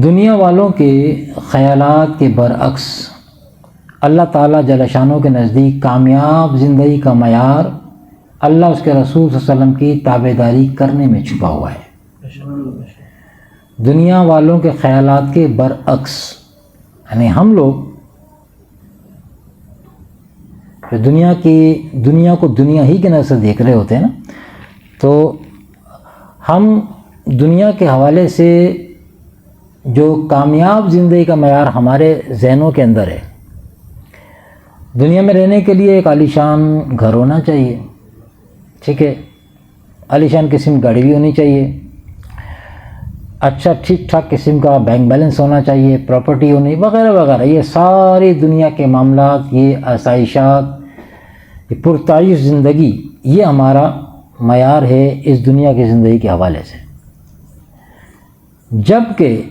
دنیا والوں کے خیالات کے برعکس اللہ تعالیٰ جل شانہ کے نزدیک کامیاب زندگی کا معیار اللہ اس کے رسول صلی اللہ علیہ وسلم کی تابعداری کرنے میں چھپا ہوا ہے۔ دنیا والوں کے خیالات کے برعکس، یعنی ہم لوگ جو دنیا کو دنیا ہی کے نظر سے دیکھ رہے ہوتے ہیں نا، تو ہم دنیا کے حوالے سے جو کامیاب زندگی کا معیار ہمارے ذہنوں کے اندر ہے، دنیا میں رہنے کے لیے ایک عالیشان گھر ہونا چاہیے، ٹھیک ہے، عالیشان قسم گاڑی بھی ہونی چاہیے، اچھا ٹھیک ٹھاک قسم کا بینک بیلنس ہونا چاہیے، پراپرٹی ہونی وغیرہ وغیرہ، یہ ساری دنیا کے معاملات، یہ آسائشات، یہ پرتعیش زندگی، یہ ہمارا معیار ہے اس دنیا کی زندگی کے حوالے سے۔ جبکہ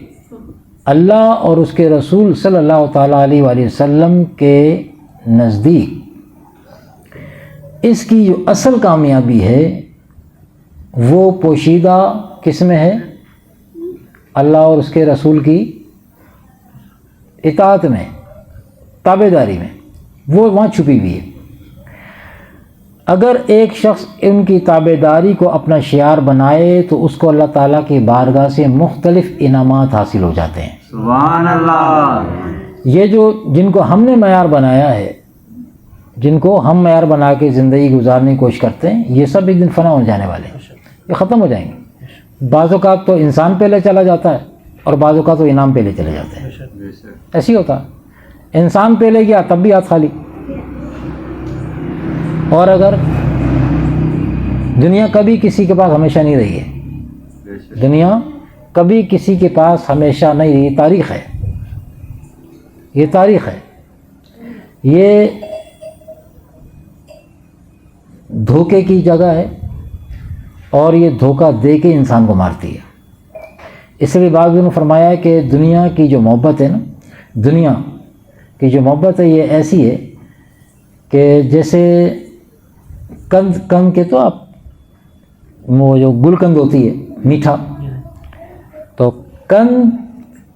اللہ اور اس کے رسول صلی اللہ تعالیٰ علیہ وآلہ وسلم کے نزدیک اس کی جو اصل کامیابی ہے وہ پوشیدہ کس میں ہے؟ اللہ اور اس کے رسول کی اطاعت میں، تابعداری میں، وہ وہاں چھپی ہوئی ہے۔ اگر ایک شخص ان کی تابعداری کو اپنا شعار بنائے تو اس کو اللہ تعالیٰ کی بارگاہ سے مختلف انعامات حاصل ہو جاتے ہیں۔ سبحان اللہ۔ یہ جن کو ہم نے معیار بنایا ہے، جن کو ہم معیار بنا کے زندگی گزارنے کی کوشش کرتے ہیں، یہ سب ایک دن فنا ہو جانے والے ہیں، یہ ختم ہو جائیں گے۔ بعض اوقات تو انسان پہلے چلا جاتا ہے اور بعض اوقات تو انعام پہلے چلے جاتے ہیں، ایسے ہی ہوتا ہے۔ انسان پہلے گیا تب بھی ہاتھ خالی، اور اگر دنیا کبھی کسی کے پاس ہمیشہ نہیں رہی ہے، دنیا کبھی کسی کے پاس ہمیشہ نہیں رہی، تاریخ ہے، یہ تاریخ ہے، یہ دھوکے کی جگہ ہے اور یہ دھوکہ دے کے انسان کو مارتی ہے۔ اس لیے بعض نے فرمایا ہے کہ دنیا کی جو محبت ہے نا، دنیا کی جو محبت ہے یہ ایسی ہے کہ جیسے کند کے تو آپ وہ جو گلقند ہوتی ہے میٹھا، تو کند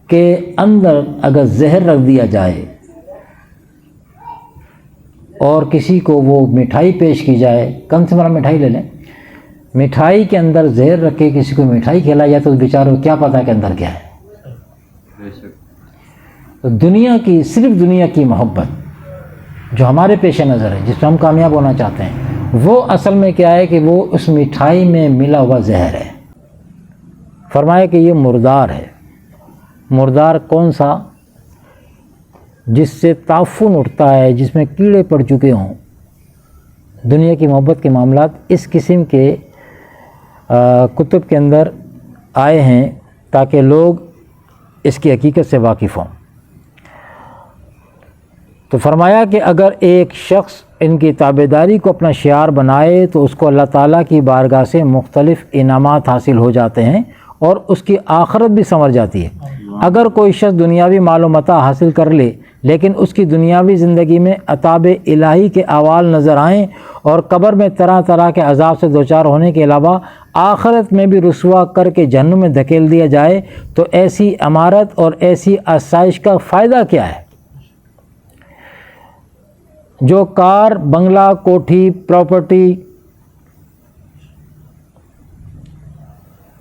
کے اندر اگر زہر رکھ دیا جائے اور کسی کو وہ مٹھائی پیش کی جائے، کند سے مراد مٹھائی لے لیں، مٹھائی کے اندر زہر رکھ کے کسی کو مٹھائی کھلائی جائے تو بیچاروں کو کیا پتہ کہ اندر کیا ہے۔ تو دنیا کی، صرف دنیا کی محبت جو ہمارے پیش نظر ہے، جس میں ہم کامیاب ہونا چاہتے ہیں، وہ اصل میں کیا ہے کہ وہ اس مٹھائی میں ملا ہوا زہر ہے۔ فرمایا کہ یہ مردار ہے۔ مردار کون سا؟ جس سے تعفن اٹھتا ہے، جس میں کیڑے پڑ چکے ہوں۔ دنیا کی محبت کے معاملات اس قسم کے کتب کے اندر آئے ہیں تاکہ لوگ اس کی حقیقت سے واقف ہوں۔ تو فرمایا کہ اگر ایک شخص ان کی تابعداری کو اپنا شعار بنائے تو اس کو اللہ تعالیٰ کی بارگاہ سے مختلف انعامات حاصل ہو جاتے ہیں اور اس کی آخرت بھی سنور جاتی ہے۔ اگر کوئی شخص دنیاوی مال و متاع حاصل کر لے لیکن اس کی دنیاوی زندگی میں عذاب الہی کے احوال نظر آئیں اور قبر میں طرح طرح کے عذاب سے دوچار ہونے کے علاوہ آخرت میں بھی رسوا کر کے جہنم میں دھکیل دیا جائے تو ایسی عمارت اور ایسی آسائش کا فائدہ کیا ہے؟ جو کار، بنگلہ، کوٹھی، پراپرٹی،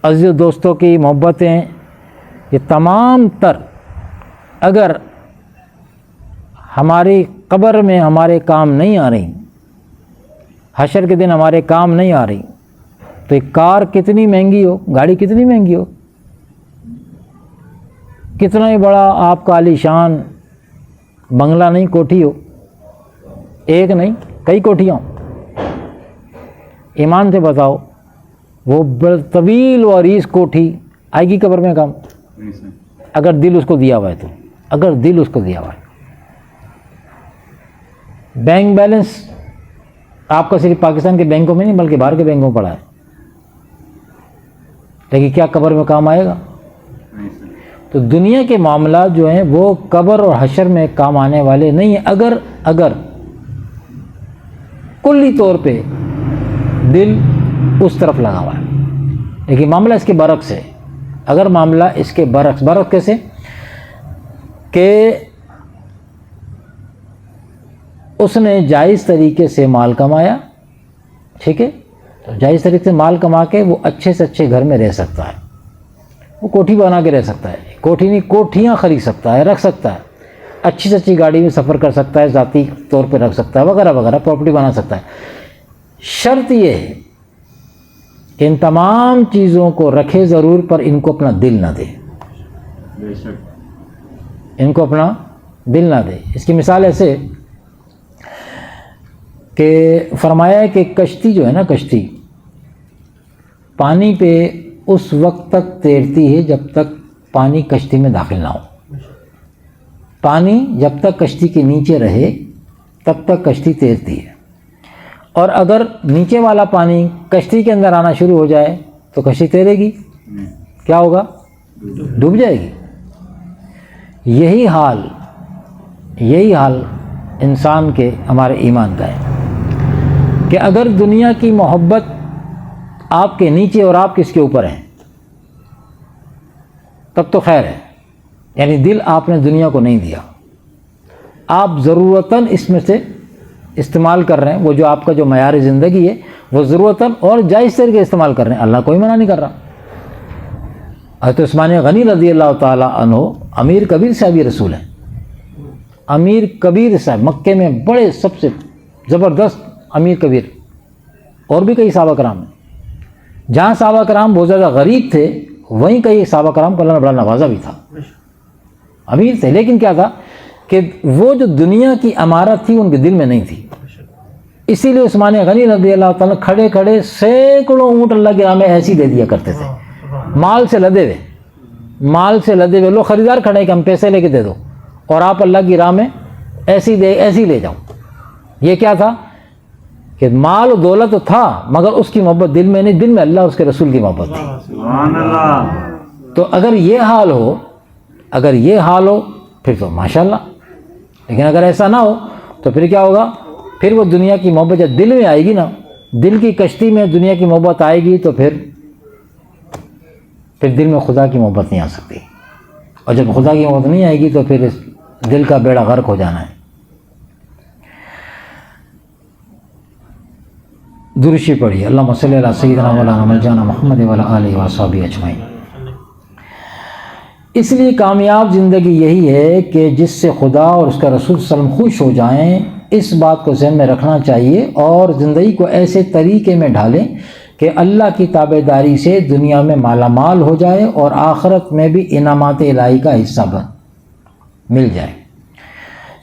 عزیز دوستوں کی محبتیں، یہ تمام تر اگر ہماری قبر میں ہمارے کام نہیں آ رہی، حشر کے دن ہمارے کام نہیں آ رہی، تو ایک کار کتنی مہنگی ہو، گاڑی کتنی مہنگی ہو، کتنا ہی بڑا آپ کا عالیشان بنگلہ نہیں، کوٹھی ہو، ایک نہیں کئی کوٹھیاں ہوں، ایمان سے بتاؤ وہ طویل و عریض کوٹھی آئے گی قبر میں کام؟ اگر دل اس کو دیا ہوا ہے تو، اگر دل اس کو دیا ہوا ہے۔ بینک بیلنس آپ کا صرف پاکستان کے بینکوں میں نہیں بلکہ باہر کے بینکوں میں پڑا ہے، لیکن کیا قبر میں کام آئے گا؟ تو دنیا کے معاملات جو ہیں وہ قبر اور حشر میں کام آنے والے نہیں ہیں اگر کلی طور پہ دل اس طرف لگا ہوا ہے، لیکن معاملہ اس کے برعکس ہے۔ اگر معاملہ اس کے برعکس کیسے کہ اس نے جائز طریقے سے مال کمایا، ٹھیک ہے، تو جائز طریقے سے مال کما کے وہ اچھے سے اچھے گھر میں رہ سکتا ہے، وہ کوٹھی بنا کے رہ سکتا ہے، کوٹھی نہیں کوٹھیاں خرید سکتا ہے، رکھ سکتا ہے، اچھی سے اچھی گاڑی میں سفر کر سکتا ہے، ذاتی طور پہ رکھ سکتا ہے، وغیرہ وغیرہ، پراپرٹی بنا سکتا ہے۔ شرط یہ ہے کہ ان تمام چیزوں کو رکھے ضرور، پر ان کو اپنا دل نہ دے، بے شک ان کو اپنا دل نہ دے۔ اس کی مثال ایسے کہ فرمایا ہے کہ کشتی جو ہے نا، کشتی پانی پہ اس وقت تک تیرتی ہے جب تک پانی کشتی میں داخل نہ ہو۔ پانی جب تک کشتی کے نیچے رہے تب تک کشتی تیرتی ہے، اور اگر نیچے والا پانی کشتی کے اندر آنا شروع ہو جائے تو کشتی تیرے گی، کیا ہوگا؟ ڈوب جائے گی۔ یہی حال انسان کے، ہمارے ایمان کا ہے کہ اگر دنیا کی محبت آپ کے نیچے اور آپ کس کے اوپر ہیں تب تو خیر ہے، یعنی دل آپ نے دنیا کو نہیں دیا، آپ ضرورتاً اس میں سے استعمال کر رہے ہیں، وہ جو آپ کا جو معیار زندگی ہے وہ ضرورتاً اور جائز طریقے استعمال کر رہے ہیں، اللہ کوئی منع نہیں کر رہا۔ حضرت عثمان غنی رضی اللہ تعالیٰ عنہ امیر کبیر صاحب رسول ہیں، امیر کبیر صاحب مکے میں بڑے سب سے زبردست امیر کبیر، اور بھی کئی صحابہ کرام ہیں۔ جہاں صحابہ کرام بہت زیادہ غریب تھے وہیں کئی صحابہ کرام کو اللہ نے بڑا نوازا بھی تھا، امیر تھے، لیکن کیا تھا کہ وہ جو دنیا کی امارت تھی ان کے دل میں نہیں تھی۔ اسی لیے عثمان غنی رضی اللہ تعالیٰ کھڑے کھڑے سینکڑوں اونٹ اللہ کی راہ میں ایسی دے دیا کرتے تھے، مال سے لدے ہوئے، لوگ خریدار کھڑے کہ ہم پیسے لے کے دے دو، اور آپ اللہ کی راہ میں ایسی لے جاؤ۔ یہ کیا تھا کہ مال و دولت تو تھا مگر اس کی محبت دل میں نہیں، دل میں اللہ اس کے رسول کی محبت تھی۔ سبحان اللہ۔ تو اگر یہ حال ہو پھر تو ماشاءاللہ، لیکن اگر ایسا نہ ہو تو پھر کیا ہوگا؟ پھر وہ دنیا کی محبت جب دل میں آئے گی نا، دل کی کشتی میں دنیا کی محبت آئے گی تو پھر دل میں خدا کی محبت نہیں آ سکتی، اور جب خدا کی محبت نہیں آئے گی تو پھر اس دل کا بیڑا غرق ہو جانا ہے۔ درشی پڑھیے، اللہم صلی علی سیدنا مولانا مولانا محمد وعلی آلہ وصحبہ اجمعین۔ اس لیے کامیاب زندگی یہی ہے کہ جس سے خدا اور اس کا رسول صلی اللہ علیہ وسلم خوش ہو جائیں، اس بات کو ذہن میں رکھنا چاہیے، اور زندگی کو ایسے طریقے میں ڈھالیں کہ اللہ کی تابعداری سے دنیا میں مالا مال ہو جائے اور آخرت میں بھی انعامات الہی کا حصہ مل جائے۔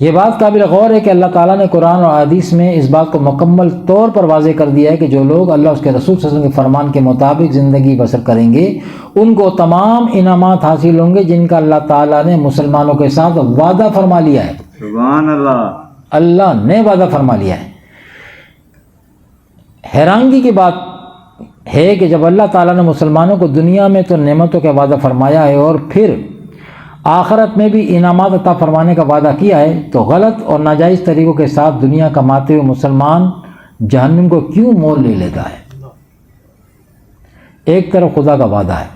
یہ بات قابل غور ہے کہ اللہ تعالیٰ نے قرآن اور حدیث میں اس بات کو مکمل طور پر واضح کر دیا ہے کہ جو لوگ اللہ اس کے رسول صلی اللہ علیہ وسلم کے فرمان کے مطابق زندگی بسر کریں گے ان کو تمام انعامات حاصل ہوں گے جن کا اللہ تعالیٰ نے مسلمانوں کے ساتھ وعدہ فرما لیا ہے۔ سبحان اللہ۔ اللہ نے وعدہ فرما لیا ہے۔ حیرانگی کی بات ہے کہ جب اللہ تعالیٰ نے مسلمانوں کو دنیا میں تو نعمتوں کا وعدہ فرمایا ہے اور پھر آخرت میں بھی انعامات عطا فرمانے کا وعدہ کیا ہے، تو غلط اور ناجائز طریقوں کے ساتھ دنیا کماتے ہوئے مسلمان جہنم کو کیوں مول لے لیتا ہے؟ ایک طرف خدا کا وعدہ ہے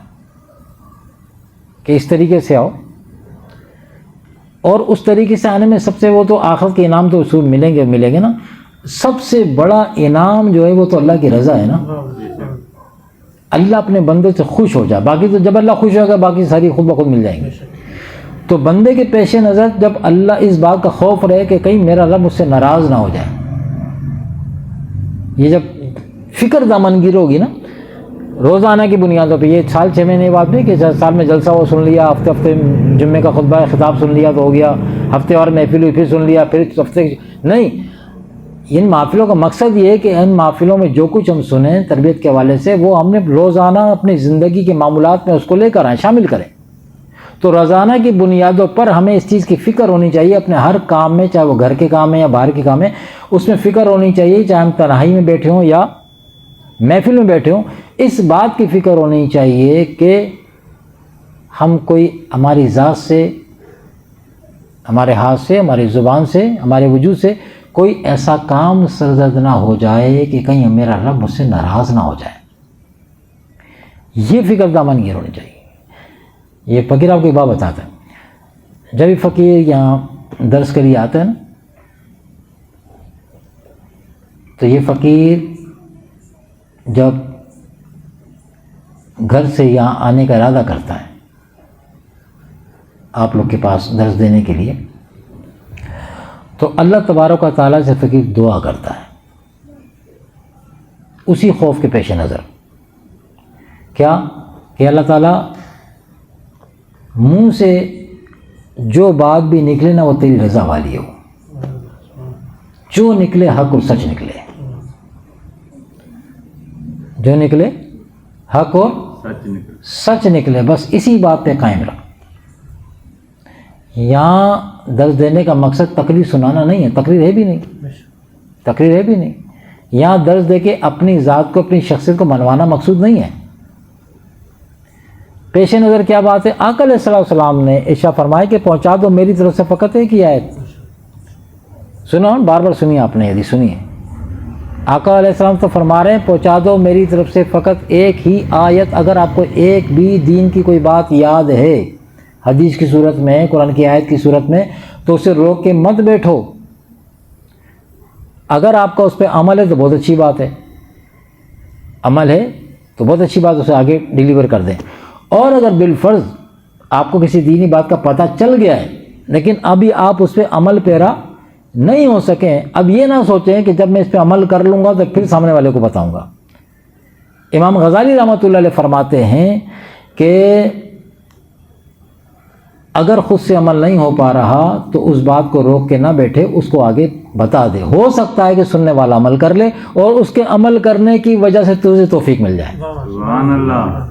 کہ اس طریقے سے آؤ، اور اس طریقے سے آنے میں سب سے وہ تو آخرت کے انعام تو اصول ملیں گے نا، سب سے بڑا انعام جو ہے وہ تو اللہ کی رضا ہے نا۔ اللہ اپنے بندے سے خوش ہو جائے، باقی تو جب اللہ خوش ہوگا باقی ساری خود بخود مل جائیں گے۔ تو بندے کے پیش نظر جب اللہ اس بات کا خوف رہے کہ کہیں میرا رب مجھ سے ناراض نہ ہو جائے، یہ جب فکر دامنگیر ہوگی نا روزانہ کی بنیادوں پہ، یہ سال 6 مہینے بعد نہیں کہ سال میں جلسہ وہ سن لیا، ہفتے جمعے کا خطبہ خطاب سن لیا تو ہو گیا، ہفتے اور محفل ہوئی پھر سن لیا، پھر ہفتے نہیں۔ ان محفلوں کا مقصد یہ ہے کہ ان محفلوں میں جو کچھ ہم سنیں تربیت کے حوالے سے وہ ہم نے روزانہ اپنی زندگی کے معمولات میں اس کو لے کر آئیں، شامل کریں۔ تو روزانہ کی بنیادوں پر ہمیں اس چیز کی فکر ہونی چاہیے اپنے ہر کام میں، چاہے وہ گھر کے کام ہے یا باہر کے کام ہے، اس میں فکر ہونی چاہیے، چاہے ہم تنہائی میں بیٹھے ہوں یا محفل میں بیٹھے ہوں، اس بات کی فکر ہونی چاہیے کہ ہم کوئی ہماری ذات سے، ہمارے ہاتھ سے، ہماری زبان سے، ہمارے وجود سے کوئی ایسا کام سرزد نہ ہو جائے کہ کہیں میرا رب مجھ سے ناراض نہ ہو جائے۔ یہ فکر دامنگیر ہونی چاہیے۔ یہ فقیر آپ کو ایک بات بتاتا ہے، جب یہ فقیر یہاں درس کے لیے آتا ہے نا، تو یہ فقیر جب گھر سے یہاں آنے کا ارادہ کرتا ہے آپ لوگ کے پاس درس دینے کے لیے، تو اللہ تبارک و تعالیٰ سے فقیر دعا کرتا ہے اسی خوف کے پیش نظر، کیا کہ اللہ تعالیٰ منہ سے جو بات بھی نکلے نا وہ تیری رضا والی ہو، جو نکلے حق اور سچ نکلے، جو نکلے حق اور سچ نکلے، بس اسی بات پہ قائم رہا۔ یہاں درس دینے کا مقصد تقریر سنانا نہیں ہے، تقریر ہے بھی نہیں، یہاں درس دے کے اپنی ذات کو، اپنی شخصیت کو منوانا مقصود نہیں ہے۔ پیش نظر کیا بات ہے؟ آقا علیہ السلام نے ارشاد فرمایا کہ پہنچا دو میری طرف سے فقط ایک ہی آیت۔ سنا بار بار سنیے آپ نے، یدی سنیے، آقا علیہ السلام تو فرما رہے ہیں پہنچا دو میری طرف سے فقط ایک ہی آیت۔ اگر آپ کو ایک بھی دین کی کوئی بات یاد ہے حدیث کی صورت میں، قرآن کی آیت کی صورت میں، تو اسے روک کے مت بیٹھو۔ اگر آپ کا اس پہ عمل ہے تو بہت اچھی بات ہے، عمل ہے تو بہت اچھی بات، اسے آگے ڈیلیور کر دیں۔ اور اگر بالفرض آپ کو کسی دینی بات کا پتہ چل گیا ہے لیکن ابھی آپ اس پہ عمل پیرا نہیں ہو سکیں، اب یہ نہ سوچیں کہ جب میں اس پہ عمل کر لوں گا تو پھر سامنے والے کو بتاؤں گا۔ امام غزالی رحمۃ اللہ علیہ فرماتے ہیں کہ اگر خود سے عمل نہیں ہو پا رہا تو اس بات کو روک کے نہ بیٹھے، اس کو آگے بتا دے، ہو سکتا ہے کہ سننے والا عمل کر لے اور اس کے عمل کرنے کی وجہ سے تجھے توفیق مل جائے۔ سبحان اللہ۔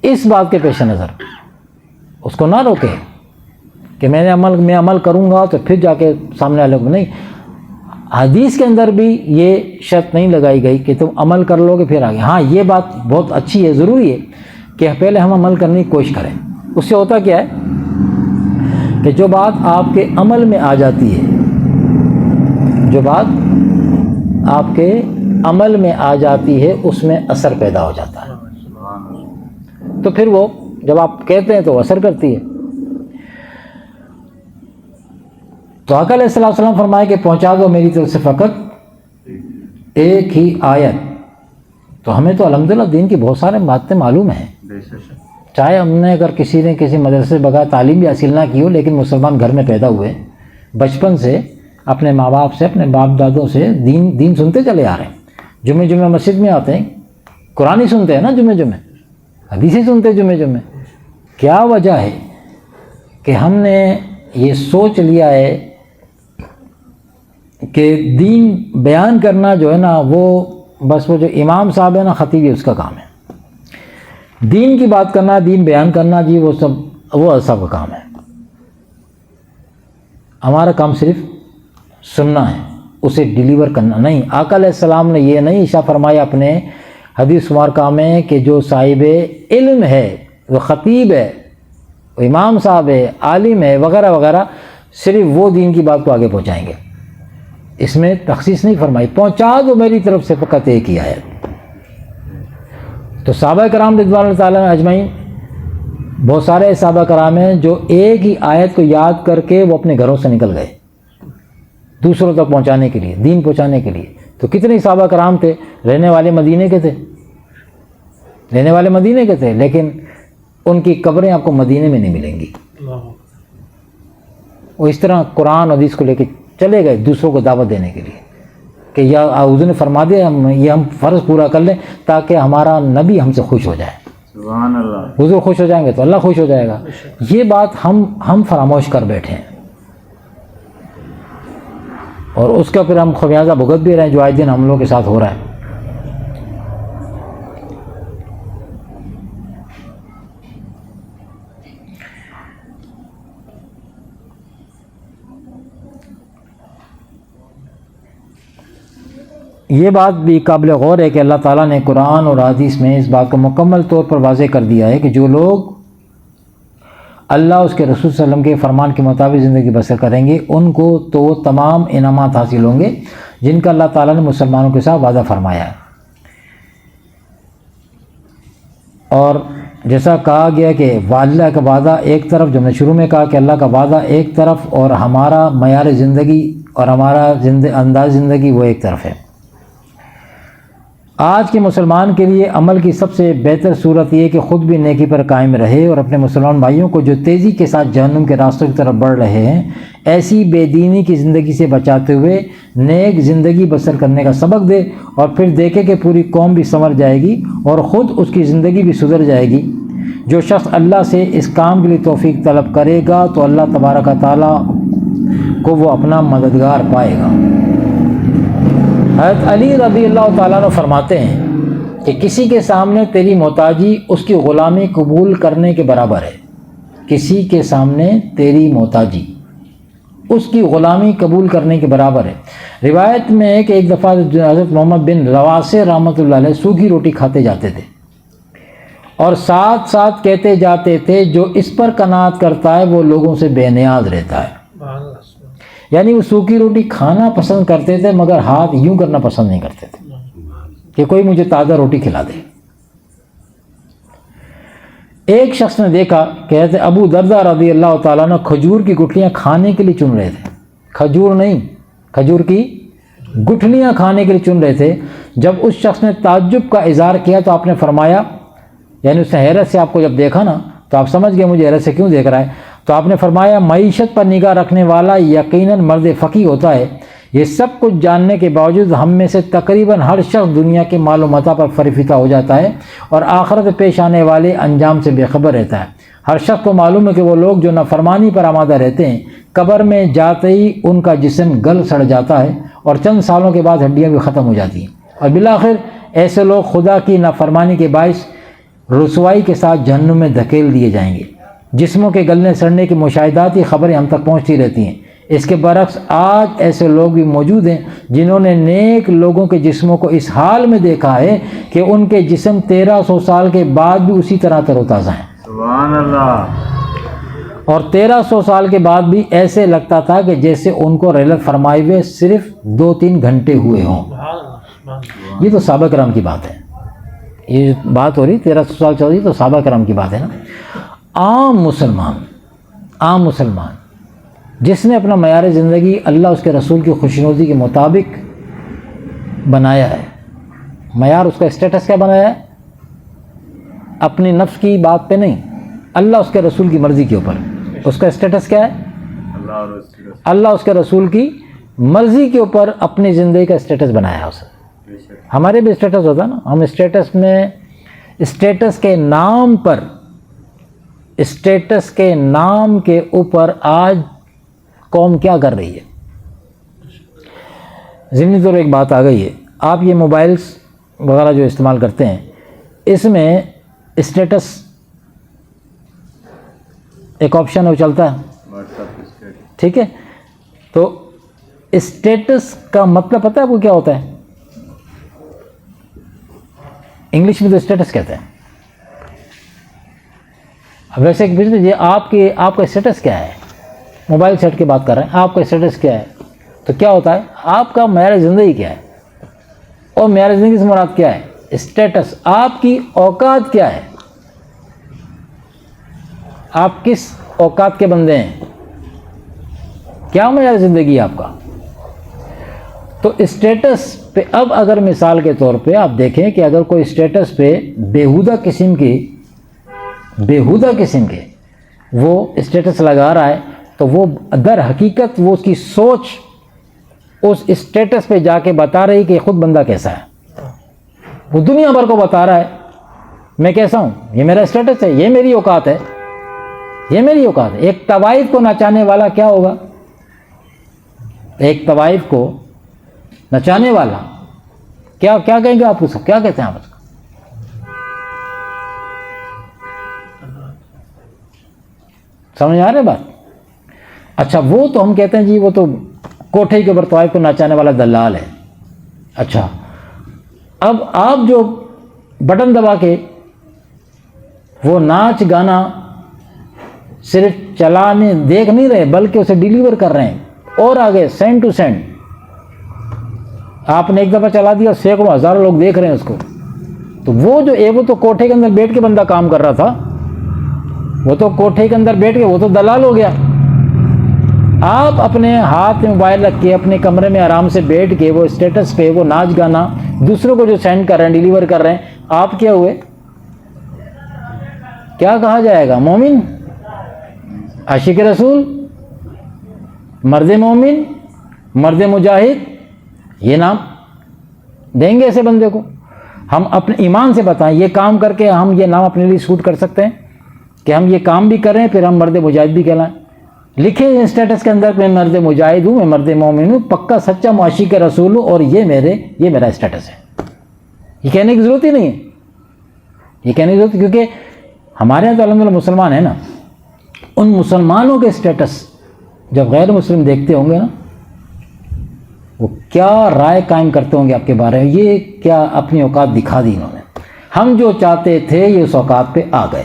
اس بات کے پیش نظر اس کو نہ روکے کہ میں عمل کروں گا تو پھر جا کے سامنے والے کو نہیں۔ حدیث کے اندر بھی یہ شرط نہیں لگائی گئی کہ تم عمل کر لو گے پھر آگے۔ ہاں یہ بات بہت اچھی ہے، ضروری ہے کہ پہلے ہم عمل کرنے کی کوشش کریں۔ اس سے ہوتا کیا ہے کہ جو بات آپ کے عمل میں آ جاتی ہے، جو بات آپ کے عمل میں آ جاتی ہے اس میں اثر پیدا ہو جاتا ہے، تو پھر وہ جب آپ کہتے ہیں تو اثر کرتی ہے۔ تو آقا علیہ السلام فرمائے کہ پہنچا دو میری طرف سے فقط ایک ہی آیت۔ تو ہمیں تو الحمدللہ دین کی بہت سارے باتیں معلوم ہیں، چاہے ہم نے اگر کسی نے کسی مدرسے بغیر تعلیم بھی حاصل نہ کی ہو، لیکن مسلمان گھر میں پیدا ہوئے، بچپن سے اپنے ماں باپ سے، اپنے باپ دادوں سے دین سنتے چلے آ رہے ہیں۔ جمعے مسجد میں آتے ہیں، قرآن ہی سنتے ہیں نا، جمعے حدیث ہی سنتے جمعے۔ کیا وجہ ہے کہ ہم نے یہ سوچ لیا ہے کہ دین بیان کرنا جو ہے نا وہ بس وہ جو امام صاحب ہے نا، خطیب، اس کا کام ہے۔ دین کی بات کرنا، دین بیان کرنا، جی وہ سب کا کام ہے۔ ہمارا کام صرف سننا ہے، اسے ڈیلیور کرنا نہیں۔ آقا علیہ السلام نے یہ نہیں ارشاد فرمایا اپنے حدیث مبارکہ میں کہ جو صاحب علم ہے، وہ خطیب ہے، وہ امام صاحب ہے، عالم ہے، وغیرہ وغیرہ، صرف وہ دین کی بات کو آگے پہنچائیں گے۔ اس میں تخصیص نہیں فرمائی، پہنچا دو میری طرف سے فقط ایک ہی آیت۔ تو صحابہ کرام رضوان اللہ تعالیٰ اجمعین، بہت سارے صحابہ کرام ہیں جو ایک ہی آیت کو یاد کر کے وہ اپنے گھروں سے نکل گئے دوسروں تک پہنچانے کے لیے، دین پہنچانے کے لیے۔ تو کتنے صحابہ کرام تھے، رہنے والے مدینے کے تھے، لیکن ان کی قبریں آپ کو مدینے میں نہیں ملیں گی۔ وہ اس طرح قرآن حدیث کو لے کے چلے گئے دوسروں کو دعوت دینے کے لیے کہ یا حضور نے فرما دیا یہ ہم فرض پورا کر لیں تاکہ ہمارا نبی ہم سے خوش ہو جائے۔ سبحان اللہ۔ حضور خوش ہو جائیں گے تو اللہ خوش ہو جائے گا۔ یہ بات ہم فراموش کر بیٹھے ہیں، اور اس کا پھر ہم خمیازہ بھگت بھی رہے ہیں جو آج دن ہم لوگوں کے ساتھ ہو رہا ہے۔ یہ بات بھی قابل غور ہے کہ اللہ تعالیٰ نے قرآن اور حدیث میں اس بات کو مکمل طور پر واضح کر دیا ہے کہ جو لوگ اللہ اس کے رسول صلی اللہ علیہ وسلم کے فرمان کے مطابق زندگی بسر کریں گے ان کو تو وہ تمام انعامات حاصل ہوں گے جن کا اللہ تعالیٰ نے مسلمانوں کے ساتھ وعدہ فرمایا ہے۔ اور جیسا کہا گیا کہ اللہ کا وعدہ ایک طرف، جو میں شروع میں کہا کہ اللہ کا وعدہ ایک طرف اور ہمارا معیار زندگی اور ہمارا انداز زندگی وہ ایک طرف ہے۔ آج کے مسلمان کے لیے عمل کی سب سے بہتر صورت یہ کہ خود بھی نیکی پر قائم رہے اور اپنے مسلمان بھائیوں کو جو تیزی کے ساتھ جہنم کے راستوں کی طرف بڑھ رہے ہیں ایسی بے دینی کی زندگی سے بچاتے ہوئے نیک زندگی بسر کرنے کا سبق دے، اور پھر دیکھے کہ پوری قوم بھی سنور جائے گی اور خود اس کی زندگی بھی سدھر جائے گی۔ جو شخص اللہ سے اس کام کے لیے توفیق طلب کرے گا تو اللہ تبارک و تعالیٰ کو وہ اپنا مددگار پائے گا۔ حضرت علی رضی اللہ تعالیٰ عنہ فرماتے ہیں کہ کسی کے سامنے تیری محتاجی اس کی غلامی قبول کرنے کے برابر ہے۔ کسی کے سامنے تیری محتاجی اس کی غلامی قبول کرنے کے برابر ہے۔ روایت میں ہے کہ ایک دفعہ حضرت محمد بن رواسے رحمۃ اللہ علیہ سوکھی روٹی کھاتے جاتے تھے اور ساتھ ساتھ کہتے جاتے تھے جو اس پر قناعت کرتا ہے وہ لوگوں سے بے نیاز رہتا ہے۔ یعنی وہ سوکھی روٹی کھانا پسند کرتے تھے مگر ہاتھ یوں کرنا پسند نہیں کرتے تھے کہ کوئی مجھے تازہ روٹی کھلا دے۔ ایک شخص نے دیکھا کہ حضرت ابو دردہ رضی اللہ تعالیٰ عنہ کھجور کی گٹھلیاں کھانے کے لیے چن رہے تھے۔ کھجور نہیں، کھجور کی گٹھلیاں کھانے کے لیے چن رہے تھے۔ جب اس شخص نے تعجب کا اظہار کیا تو آپ نے فرمایا، یعنی اس نے حیرت سے آپ کو جب دیکھا نا تو آپ سمجھ گئے مجھے حیرت سے کیوں دیکھ رہا ہے، تو آپ نے فرمایا معیشت پر نگاہ رکھنے والا یقیناً مرد فقیہ ہوتا ہے۔ یہ سب کچھ جاننے کے باوجود ہم میں سے تقریباً ہر شخص دنیا کے مال و متاع پر فریفتہ ہو جاتا ہے اور آخرت میں پیش آنے والے انجام سے بے خبر رہتا ہے۔ ہر شخص کو معلوم ہے کہ وہ لوگ جو نافرمانی پر آمادہ رہتے ہیں قبر میں جاتے ہی ان کا جسم گل سڑ جاتا ہے اور چند سالوں کے بعد ہڈیاں بھی ختم ہو جاتی ہیں، اور بالآخر ایسے لوگ خدا کی نافرمانی کے باعث رسوائی کے ساتھ جہنم میں دھکیل دیے جائیں گے۔ جسموں کے گلنے سڑنے کی مشاہداتی خبریں ہم تک پہنچتی رہتی ہیں۔ اس کے برعکس آج ایسے لوگ بھی موجود ہیں جنہوں نے نیک لوگوں کے جسموں کو اس حال میں دیکھا ہے کہ ان کے جسم 1300 سال کے بعد بھی اسی طرح تر و تازہ ہیں۔ سبحان اللہ۔ اور 1300 سال کے بعد بھی ایسے لگتا تھا کہ جیسے ان کو رحلت فرمائے ہوئے صرف 2-3 گھنٹے ہوئے ہوں۔ یہ تو صحابہ کرام کی بات ہے، یہ بات ہو رہی 1300 سال چل رہی تو صحابہ کرام کی بات ہے نا۔ عام مسلمان جس نے اپنا معیار زندگی اللہ اس کے رسول کی خوشنودی کے مطابق بنایا ہے، معیار اس کا اسٹیٹس کیا بنایا ہے؟ اپنی نفس کی بات پہ نہیں، اللہ اس کے رسول کی مرضی کے اوپر۔ اس کا اسٹیٹس کیا ہے؟ اللہ اس کے رسول کی مرضی کے اوپر اپنی زندگی کا اسٹیٹس بنایا ہے اسے۔ ہمارے بھی اسٹیٹس ہوتا ہے نا، ہم اسٹیٹس میں اسٹیٹس کے نام پر، اسٹیٹس کے نام کے اوپر آج قوم کیا کر رہی ہے؟ ضمنی طور ایک بات آ گئی ہے، آپ یہ موبائلس وغیرہ جو استعمال کرتے ہیں اس میں اسٹیٹس ایک آپشن ہے وہ چلتا ہے، ٹھیک ہے؟ تو اسٹیٹس کا مطلب پتہ ہے وہ کیا ہوتا ہے؟ انگلش میں تو اسٹیٹس کہتے ہیں۔ اب ویسے ایک بزنس یہ آپ کا اسٹیٹس کیا ہے؟ موبائل سیٹ کی بات کر رہے ہیں، آپ کا اسٹیٹس کیا ہے؟ تو کیا ہوتا ہے؟ آپ کا معیار زندگی کیا ہے؟ اور معیار زندگی سے مراد کیا ہے؟ اسٹیٹس۔ آپ کی اوقات کیا ہے؟ آپ کس اوقات کے بندے ہیں؟ کیا معیار زندگی ہے آپ کا؟ تو اسٹیٹس پہ اب اگر مثال کے طور پہ آپ دیکھیں کہ اگر کوئی اسٹیٹس پہ بےہودہ قسم کے وہ اسٹیٹس لگا رہا ہے تو وہ در حقیقت وہ اس کی سوچ اس اسٹیٹس پہ جا کے بتا رہی کہ خود بندہ کیسا ہے۔ وہ دنیا بھر کو بتا رہا ہے میں کیسا ہوں، یہ میرا اسٹیٹس ہے، یہ میری اوقات ہے، یہ میری اوقات ہے۔ ایک طوائف کو نچانے والا کیا ہوگا؟ ایک طوائف کو نچانے والا کیا کہیں گے آپ اس کو؟ کیا کہتے ہیں آپ اس کو؟ سمجھ آ رہے بات؟ اچھا وہ تو ہم کہتے ہیں جی وہ تو کوٹھے کے اوپر طوائف کو نچانے والا دلال ہے۔ اچھا اب آپ جو بٹن دبا کے وہ ناچ گانا صرف چلانے دیکھ نہیں رہے بلکہ اسے ڈیلیور کر رہے ہیں اور آگے سینڈ ٹو سینڈ آپ نے ایک دفعہ چلا دیا، سینکڑوں ہزاروں لوگ دیکھ رہے ہیں اس کو، تو وہ تو کوٹھے کے اندر بیٹھ کے بندہ کام کر رہا تھا، وہ تو کوٹھے کے اندر بیٹھ کے وہ تو دلال ہو گیا۔ آپ اپنے ہاتھ میں موبائل رکھ کے اپنے کمرے میں آرام سے بیٹھ کے وہ اسٹیٹس پہ وہ ناچ گانا دوسروں کو جو سینڈ کر رہے ہیں، ڈیلیور کر رہے ہیں، آپ کیا ہوئے؟ کیا کہا جائے گا؟ مومن، عاشق رسول، مرد مومن، مرد مجاہد، یہ نام دیں گے ایسے بندے کو؟ ہم اپنے ایمان سے بتائیں، یہ کام کر کے ہم یہ نام اپنے لیے سوٹ کر سکتے ہیں کہ ہم یہ کام بھی کریں پھر ہم مرد مجاہد بھی کہلائیں؟ لکھے اسٹیٹس کے اندر میں مرد مجاہد ہوں، میں مرد مومن ہوں، پکا سچا عاشق رسول ہوں، اور یہ میرا اسٹیٹس ہے۔ یہ کہنے کی ضرورت ہی نہیں ہے، یہ کہنے کی ضرورت، کیونکہ ہمارے یہاں تو الحمدللہ مسلمان ہیں نا، ان مسلمانوں کے اسٹیٹس جب غیر مسلم دیکھتے ہوں گے نا، وہ کیا رائے قائم کرتے ہوں گے آپ کے بارے میں؟ یہ کیا اپنی اوقات دکھا دی انہوں نے، ہم جو چاہتے تھے یہ اس اوقات پہ آ گئے۔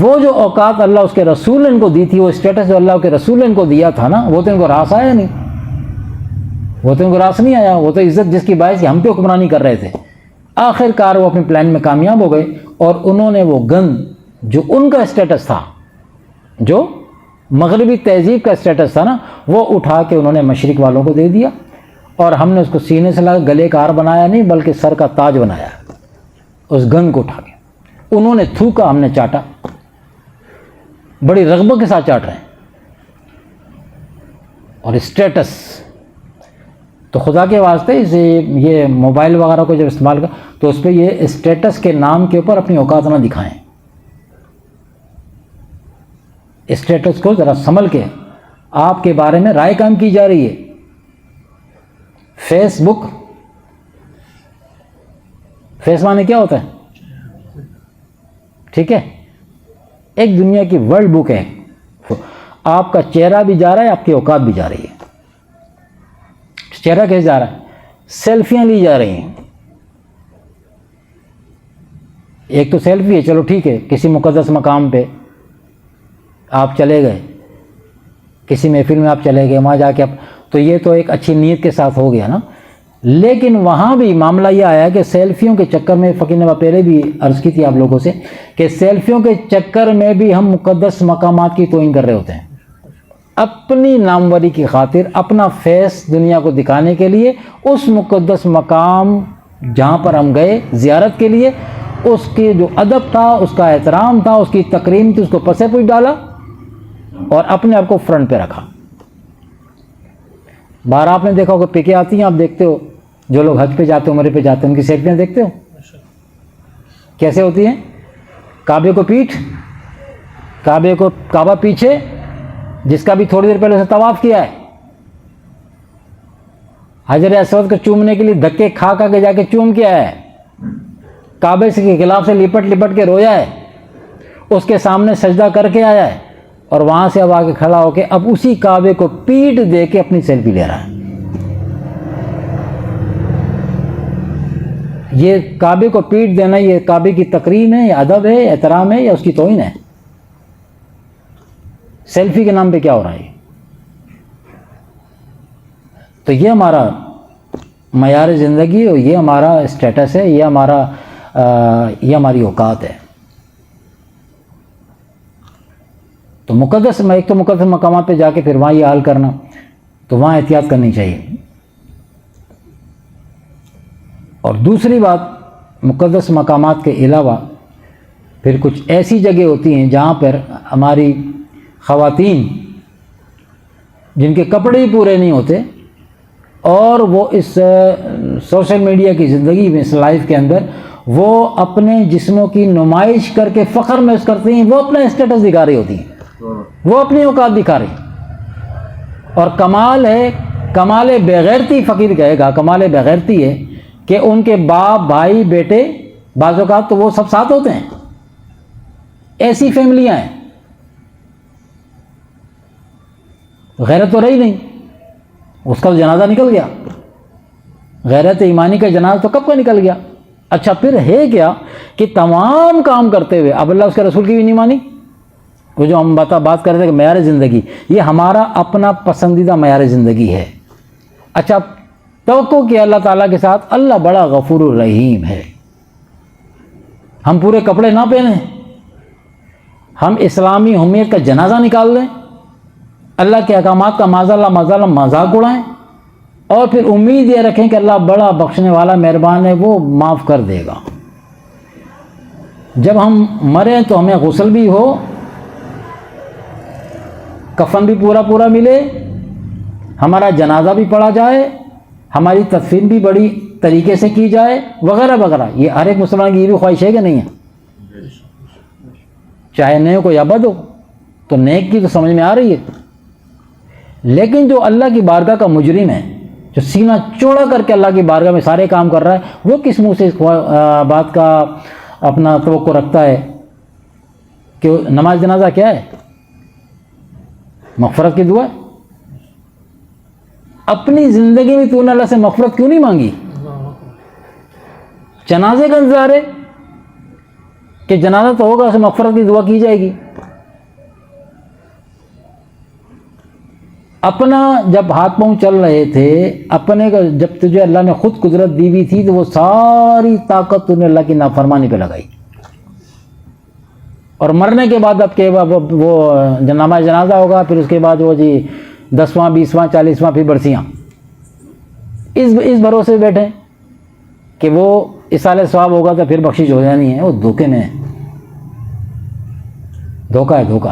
وہ جو اوقات اللہ اس کے رسول نے ان کو دی تھی، وہ اسٹیٹس جو اللہ کے رسول نے ان کو دیا تھا نا، وہ تو ان کو راس آیا نہیں، وہ تو ان کو راس نہیں آیا، وہ تو عزت جس کی باعث ہم پہ حکمرانی کر رہے تھے، آخر کار وہ اپنے پلان میں کامیاب ہو گئے، اور انہوں نے وہ گند جو ان کا اسٹیٹس تھا، جو مغربی تہذیب کا اسٹیٹس تھا نا، وہ اٹھا کے انہوں نے مشرق والوں کو دے دیا، اور ہم نے اس کو سینے سے لگا گلے کا ہار بنایا نہیں بلکہ سر کا تاج بنایا، اس گند کو اٹھا کے انہوں نے تھوکا، ہم نے چاٹا، بڑی رغبت کے ساتھ چاٹ رہے ہیں۔ اور اسٹیٹس تو خدا کے واسطے اسے یہ موبائل وغیرہ کو جب استعمال کر تو اس پہ یہ اسٹیٹس کے نام کے اوپر اپنی اوقات نہ دکھائیں، اسٹیٹس کو ذرا سنبھل کے، آپ کے بارے میں رائے قائم کی جا رہی ہے۔ فیس بک، فیس معنی کیا ہوتا ہے؟ ٹھیک ہے، ایک دنیا کی ورلڈ بک ہے، آپ کا چہرہ بھی جا رہا ہے، آپ کی اوقات بھی جا رہی ہے۔ چہرہ کیسے جا رہا ہے؟ سیلفیاں لی جا رہی ہیں۔ ایک تو سیلفی ہے، چلو ٹھیک ہے، کسی مقدس مقام پہ آپ چلے گئے، کسی محفل میں آپ چلے گئے، وہاں جا کے تو یہ تو ایک اچھی نیت کے ساتھ ہو گیا نا، لیکن وہاں بھی معاملہ یہ آیا کہ سیلفیوں کے چکر میں، فقیر نے پہلے بھی عرض کی تھی آپ لوگوں سے کہ سیلفیوں کے چکر میں بھی ہم مقدس مقامات کی توہین کر رہے ہوتے ہیں، اپنی ناموری کی خاطر، اپنا فیس دنیا کو دکھانے کے لیے، اس مقدس مقام جہاں پر ہم گئے زیارت کے لیے، اس کی جو ادب تھا، اس کا احترام تھا، اس کی تکریم تھی، اس کو پسے پوچھ ڈالا اور اپنے آپ کو فرنٹ پہ رکھا۔ باہر آپ نے دیکھا ہوگا پکیں آتی ہیں، آپ دیکھتے ہو جو لوگ حج پہ جاتے ہیں، عمرے پہ جاتے ہیں، ان کی سیلفیاں دیکھتے ہو کیسے ہوتی ہیں؟ کعبے کو پیٹھ، کعبہ پیچھے، جس کا بھی تھوڑی دیر پہلے اسے طواف کیا ہے، حجر اسود کو چومنے کے لیے دھکے کھا کے جا کے چوم کیا ہے، کعبے کے خلاف سے لپٹ کے رویا ہے، اس کے سامنے سجدہ کر کے آیا ہے، اور وہاں سے اب آ کے کھڑا ہو کے اب اسی کعبے کو پیٹ دے کے اپنی سیلفی لے رہا ہے۔ یہ کعبے کو پیٹ دینا، یہ کعبے کی تکریم ہے، یا ادب ہے، احترام ہے، یا اس کی توہین ہے؟ سیلفی کے نام پہ کیا ہو رہا ہے؟ تو یہ ہمارا معیار زندگی، اور یہ ہمارا اسٹیٹس ہے، یہ ہماری اوقات ہے۔ تو ایک تو مقدس مقامات پہ جا کے پھر وہاں یہ حال کرنا، تو وہاں احتیاط کرنی چاہیے۔ اور دوسری بات، مقدس مقامات کے علاوہ پھر کچھ ایسی جگہ ہوتی ہیں جہاں پر ہماری خواتین، جن کے کپڑے ہی پورے نہیں ہوتے، اور وہ اس سوشل میڈیا کی زندگی میں، اس لائف کے اندر، وہ اپنے جسموں کی نمائش کر کے فخر محسوس کرتی ہیں، وہ اپنا اسٹیٹس دکھا رہی ہوتی ہیں، وہ اپنی اوقات دکھا رہی۔ اور کمال ہے، کمال بغیرتی، فقیر کہے گا کمال بغیرتی ہے کہ ان کے باپ، بھائی، بیٹے، بعض اوقات تو وہ سب ساتھ ہوتے ہیں، ایسی فیملیاں ہیں۔ غیرت تو رہی نہیں، اس کا جنازہ نکل گیا، غیرت ایمانی کا جنازہ تو کب کا نکل گیا۔ اچھا پھر ہے کیا کہ تمام کام کرتے ہوئے اب اللہ اس کے رسول کی بھی نہیں مانی۔ وہ جو ہم بات کر رہے تھے کہ معیار زندگی، یہ ہمارا اپنا پسندیدہ معیار زندگی ہے۔ اچھا توقع کیا اللہ تعالیٰ کے ساتھ، اللہ بڑا غفور الرحیم ہے، ہم پورے کپڑے نہ پہنیں, ہم اسلامی حمیت کا جنازہ نکال لیں, اللہ کے احکامات کا معاذ اللہ مذاق اڑائیں, اور پھر امید یہ رکھیں کہ اللہ بڑا بخشنے والا مہربان ہے, وہ معاف کر دے گا. جب ہم مریں تو ہمیں غسل بھی ہو, کفن بھی پورا ملے, ہمارا جنازہ بھی پڑھا جائے, ہماری تدفین بھی بڑی طریقے سے کی جائے, وغیرہ وغیرہ. یہ ہر ایک مسلمان کی یہ بھی خواہش ہے کہ نہیں ہے؟ چاہے نیک ہو یا بد ہو, تو نیک کی تو سمجھ میں آ رہی ہے. لیکن جو اللہ کی بارگاہ کا مجرم ہے, جو سینہ چوڑا کر کے اللہ کی بارگاہ میں سارے کام کر رہا ہے, وہ کس منہ سے اس بات کا اپنا توقع رکھتا ہے کہ نماز جنازہ کیا ہے؟ مغفرت کی دعا ہے. اپنی زندگی میں تو نے اللہ سے مغفرت کیوں نہیں مانگی؟ جنازے کا انتظار ہے کہ جنازہ تو ہوگا, اسے مغفرت کی دعا کی جائے گی. اپنا جب ہاتھ پاؤں چل رہے تھے, اپنے کا جب تجھے اللہ نے خود قدرت دی ہوئی تھی, تو وہ ساری طاقت تو نے اللہ کی نافرمانی پہ لگائی. اور مرنے کے بعد اب کہ وہ نماز جنازہ ہوگا, پھر اس کے بعد وہ جی 10واں 20واں 40واں پھر برسیاں, اس بھروسے بیٹھے کہ وہ اصالہ ثواب ہوگا تو پھر بخشش ہو جانی ہے. وہ دھوکے میں ہے, دھوکہ ہے دھوکہ.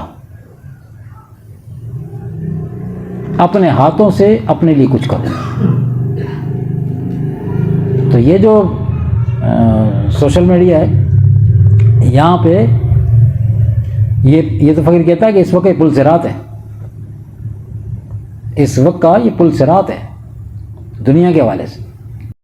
اپنے ہاتھوں سے اپنے لیے کچھ کرو. تو یہ جو سوشل میڈیا ہے, یہاں پہ یہ تو فقیر کہتا ہے کہ اس وقت یہ پل صراط ہے, اس وقت کا یہ پل صراط ہے دنیا کے حوالے سے.